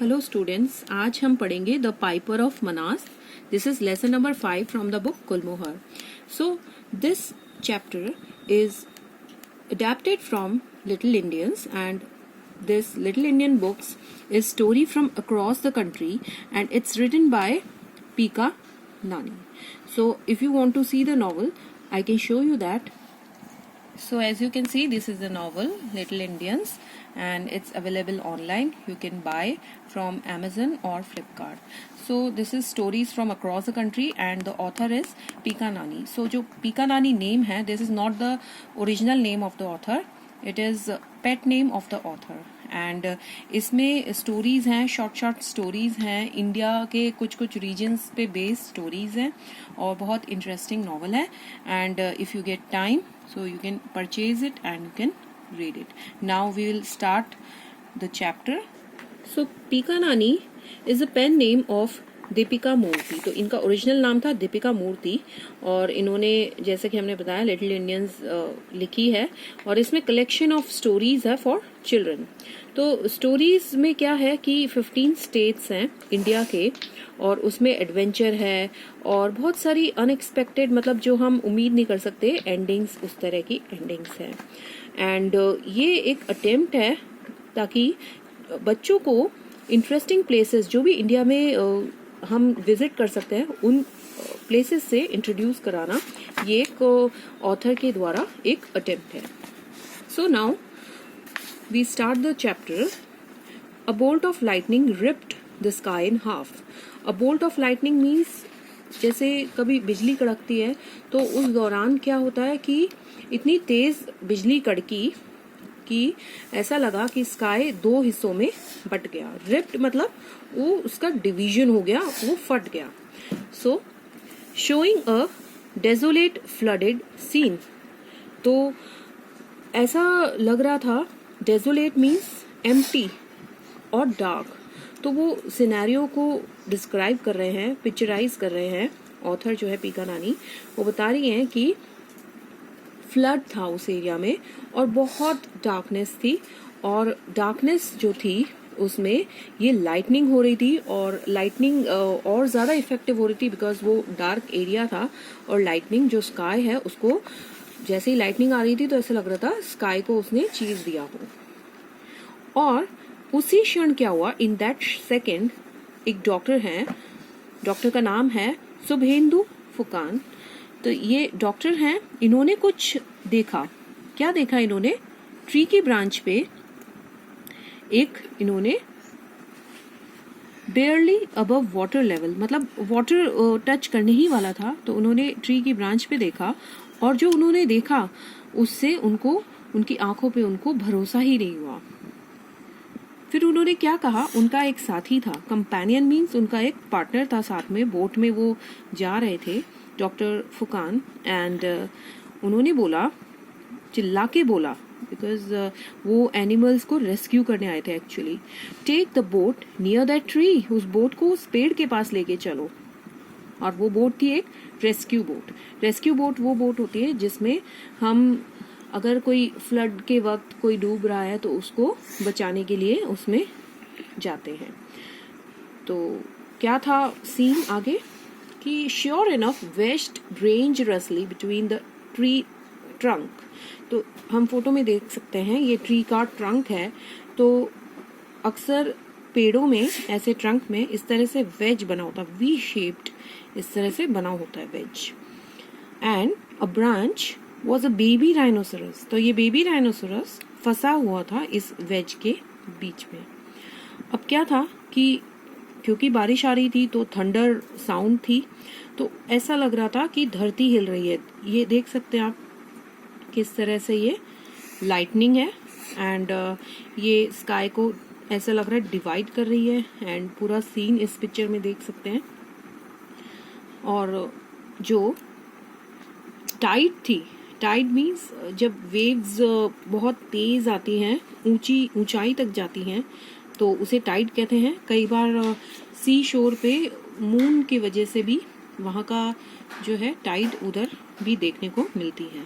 Hello students, आज हम पढ़ेंगे the Piper of Manas. This is lesson number 5 from the book Gulmohar. So this chapter is adapted from Little Indians, and this Little Indian books is story from across the country, and it's written by Pika Nani. So if you want to see the novel, I can show you that. So as you can see, this is the novel Little Indians, and it's available online. You can buy from Amazon or Flipkart. So this is stories from across the country, and the author is Pika Nani. So जो Pika Nani name है, this is not the original name of the author. It is pet name of the author. And इसमें stories हैं, short stories हैं, India के कुछ regions पे based stories हैं और बहुत इंटरेस्टिंग नॉवल है. And if you get time, so you can purchase it and you can read it. Now we will start the chapter. So Pika Nani is a pen name of Deepika Murthy. तो इनका original नाम था दीपिका मूर्ति, और इन्होंने, जैसे कि हमने बताया, लिटिल इंडियंस लिखी है, और इसमें कलेक्शन ऑफ स्टोरीज है फॉर चिल्ड्रन. तो स्टोरीज में क्या है कि 15 स्टेट्स हैं इंडिया के, और उसमें एडवेंचर है और बहुत सारी अनएक्सपेक्टेड, मतलब जो हम उम्मीद नहीं कर सकते एंडिंग्स, उस तरह की एंडिंग्स हैं. एंड ये एक अटेम्प्ट है ताकि बच्चों को इंटरेस्टिंग प्लेसेस जो भी इंडिया में हम विजिट कर सकते हैं, उन प्लेसेस से इंट्रोड्यूस कराना ये एक ऑथर के द्वारा एक अटेम्प्ट है. So now we start the chapter. A bolt of lightning ripped the sky in half. A bolt of lightning means जैसे कभी बिजली कड़कती है, तो उस दौरान क्या होता है कि इतनी तेज बिजली कड़की कि ऐसा लगा कि स्काई 2 हिस्सों में बट गया. रिप्ड मतलब वो उसका डिवीजन हो गया, वो फट गया. So showing a desolate flooded scene. तो ऐसा लग रहा था, डेजोलेट मीन्स एम्प्टी और डार्क. तो वो सिनेरियो को डिस्क्राइब कर रहे हैं, पिक्चराइज कर रहे हैं. ऑथर जो है पीका नानी, वो बता रही हैं कि फ्लड था उस एरिया में और बहुत डार्कनेस थी, और डार्कनेस जो थी उसमें ये लाइटनिंग हो रही थी, और लाइटनिंग और ज़्यादा इफेक्टिव हो रही थी बिकॉज वो डार्क एरिया था. और लाइटनिंग जो स्काई है, उसको जैसे ही लाइटनिंग आ रही थी तो ऐसा लग रहा था स्काई को उसने चीर दिया हो. और उसी क्षण क्या हुआ, इन दैट सेकेंड एक डॉक्टर हैं, डॉक्टर का नाम है शुभेंदु फुकान. तो ये डॉक्टर हैं, इन्होंने कुछ देखा. क्या देखा इन्होंने? ट्री की ब्रांच पे एक इन्होंने बेयरली अबव वाटर लेवल, मतलब वाटर टच करने ही वाला था, तो उन्होंने ट्री की ब्रांच पे देखा, और जो उन्होंने देखा उससे उनको, उनकी आंखों पे उनको भरोसा ही नहीं हुआ. फिर उन्होंने क्या कहा, उनका एक साथी था, कंपेनियन मीन्स उनका एक पार्टनर था साथ में, बोट में वो जा रहे थे, डॉक्टर फुकान. एंड उन्होंने बोला, चिल्ला के बोला, बिकॉज वो एनिमल्स को रेस्क्यू करने आए थे actually. Take the boat near that tree. उस बोट को उस पेड़ के पास लेके चलो. और वो बोट थी एक रेस्क्यू बोट. रेस्क्यू बोट वो बोट होती है जिसमें हम, अगर कोई फ्लड के वक्त कोई डूब रहा है तो उसको बचाने के लिए उसमें जाते हैं. तो क्या था सीन आगे कि sure enough west dangerously between the tree trunk. तो हम फोटो में देख सकते हैं, ये ट्री का ट्रंक है. तो अक्सर पेड़ों में, ऐसे ट्रंक में इस तरह से वेज बना होता है, वी शेप्ड इस तरह से बना होता है wedge. And a branch was a baby rhinoceros. तो ये बेबी राइनोसरस फंसा हुआ था इस वेज के बीच में. अब क्या था कि क्योंकि बारिश आ रही थी तो थंडर साउंड थी, तो ऐसा लग रहा था कि धरती हिल रही है. ये देख सकते हैं आप किस तरह से ये लाइटनिंग है, एंड ये स्काई को ऐसा लग रहा है डिवाइड कर रही है. एंड पूरा सीन इस पिक्चर में देख सकते हैं. और जो टाइड थी, टाइड मीन्स जब वेव्स बहुत तेज आती हैं, ऊंचाई तक जाती हैं, तो उसे टाइड कहते हैं. कई बार सी शोर पे मून की वजह से भी वहाँ का जो है टाइड उधर भी देखने को मिलती है.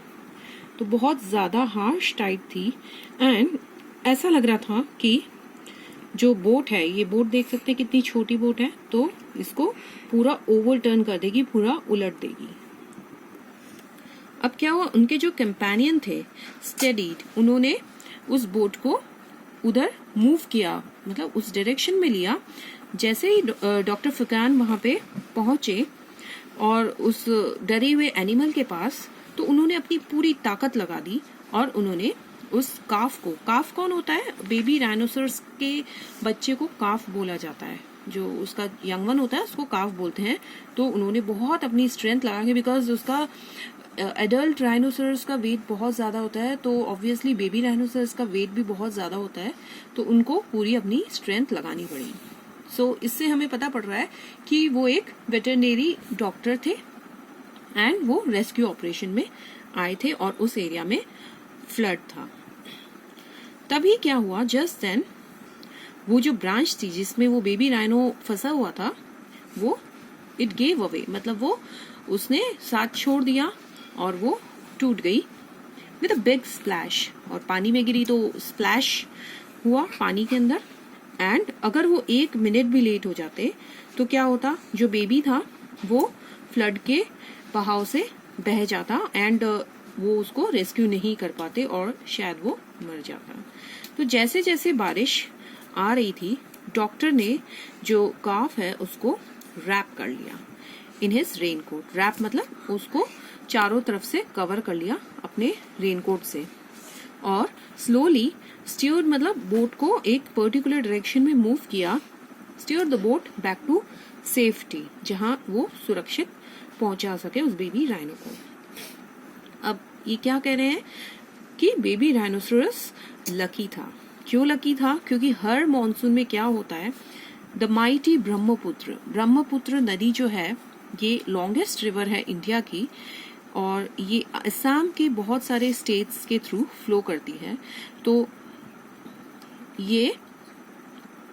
तो बहुत ज़्यादा हार्श टाइड थी, एंड ऐसा लग रहा था कि जो बोट है, ये बोट देख सकते हैं कितनी छोटी बोट है, तो इसको पूरा ओवर टर्न कर देगी, पूरा उलट देगी। अब क्या हुआ, उनके जो कंपेनियन थे स्टेडीड, उन्होंने उस बोट को उधर मूव किया, मतलब उस डायरेक्शन में लिया। जैसे ही डॉक्टर फुकान वहां पे पहुंचे और उस डरे हुए एनिमल के पास, तो उन्होंने अपनी पूरी ताकत लगा दी और उन्होंने उस काफ को, काफ कौन होता है, बेबी राइनोसरस के बच्चे को काफ बोला जाता है, जो उसका यंग वन होता है उसको काफ बोलते हैं। तो उन्होंने बहुत अपनी स्ट्रेंथ लगा के, बिकॉज उसका एडल्ट राइनोसरस का वेट बहुत ज्यादा होता है, तो ऑब्वियसली बेबी राइनोसरस का वेट भी बहुत ज्यादा होता है, तो उनको पूरी अपनी स्ट्रेंथ लगानी पड़ी। सो इससे हमें पता पड़ रहा है कि वो एक वेटरनरी डॉक्टर थे एंड वो रेस्क्यू ऑपरेशन में आए थे और उस एरिया में फ्लड था। तभी क्या हुआ, जस्ट देन वो जो ब्रांच थी जिसमें वो बेबी राइनो फंसा हुआ था, वो इट गेव अवे, मतलब वो उसने साथ छोड़ दिया और वो टूट गई विद अ बिग स्प्लैश, और पानी में गिरी तो स्प्लैश हुआ पानी के अंदर। एंड अगर वो 1 मिनट भी लेट हो जाते तो क्या होता, जो बेबी था वो फ्लड के बहाव से बह जाता एंड वो उसको रेस्क्यू नहीं कर पाते और शायद वो मर जाता। तो जैसे जैसे बारिश आ रही थी, डॉक्टर ने जो काफ है उसको रैप कर लिया इन हिज रेनकोट। रैप मतलब उसको चारों तरफ से कवर कर लिया अपने रेनकोट से, और स्लोली स्टीयर, मतलब बोट को एक पर्टिकुलर डायरेक्शन में मूव किया, steer the boat back to safety, जहां वो सुरक्षित पहुंचा सके उस बेबी राइनो को। अब ये क्या कह रहे हैं कि बेबी राइनोसरस लकी था। क्यों लकी था? क्योंकि हर मॉनसून में क्या होता है, द माइटी ब्रह्मपुत्र नदी जो है, ये लॉन्गेस्ट रिवर है इंडिया की, और ये असम के बहुत सारे स्टेट्स के थ्रू फ्लो करती है। तो ये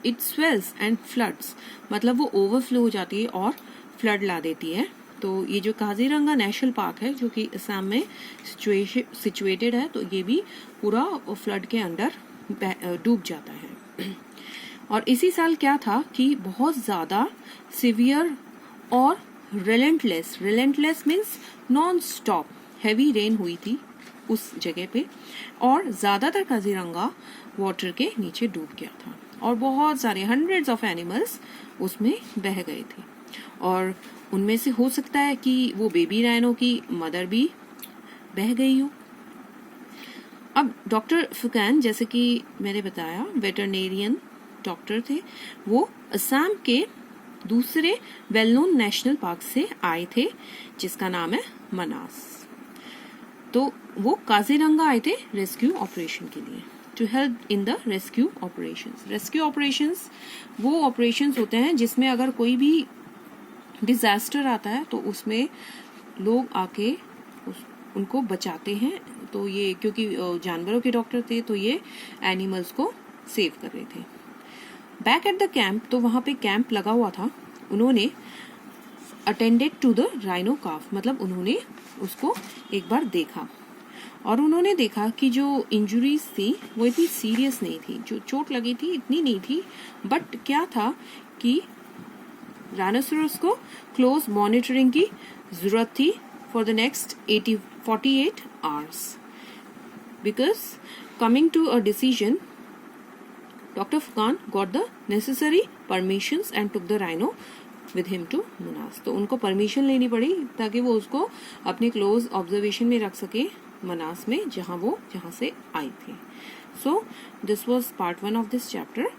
इट स्वेल्स एंड फ्लड्स, मतलब वो ओवरफ्लो हो जाती है और फ्लड ला देती है। तो ये जो काजीरंगा नेशनल पार्क है जो कि असम में सिचुएटेड है, तो ये भी पूरा फ्लड के अंदर डूब जाता है। और इसी साल क्या था कि बहुत ज्यादा सिवियर और relentless means non stop heavy rain हुई थी उस जगह पे, और ज्यादातर काजीरंगा वाटर के नीचे डूब गया था और बहुत सारे हंड्रेड्स ऑफ एनिमल्स उसमें बह गए थे, और उनमें से हो सकता है कि वो बेबी राइनो की मदर भी बह गई हो। अब डॉक्टर फुकान, जैसे कि मैंने बताया, वेटरनेरियन डॉक्टर थे, वो असम के दूसरे वेल नोन नेशनल पार्क से आए थे जिसका नाम है मनास। तो वो काजीरंगा आए थे रेस्क्यू ऑपरेशन के लिए, to help in the rescue operations. Rescue operations वो ऑपरेशंस होते हैं जिसमें अगर कोई भी डिजास्टर आता है तो उसमें लोग आके उनको बचाते हैं। तो ये क्योंकि जानवरों के डॉक्टर थे तो ये एनिमल्स को सेव कर रहे थे। बैक एट द कैंप, तो वहां पे कैंप लगा हुआ था, उन्होंने अटेंडेड टू द राइनो काफ, मतलब उन्होंने उसको एक बार देखा और उन्होंने देखा कि जो इंजुरीज थी वो इतनी सीरियस नहीं थी, जो चोट लगी थी इतनी नहीं थी, बट क्या था कि राइनोसरस को क्लोज मॉनिटरिंग की जरूरत थी for the next 48 hours. Because coming to a decision, Dr. Fukan got the necessary permissions and took the rhino with him to मनास। तो उनको परमिशन लेनी पड़ी ताकि वो उसको अपने क्लोज ऑब्जर्वेशन में रख सके मनास में, जहाँ से आए थे। So this was part 1 of this chapter.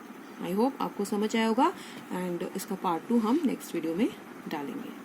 I hope आपको समझ आया होगा, एंड इसका पार्ट 2 हम नेक्स्ट वीडियो में डालेंगे।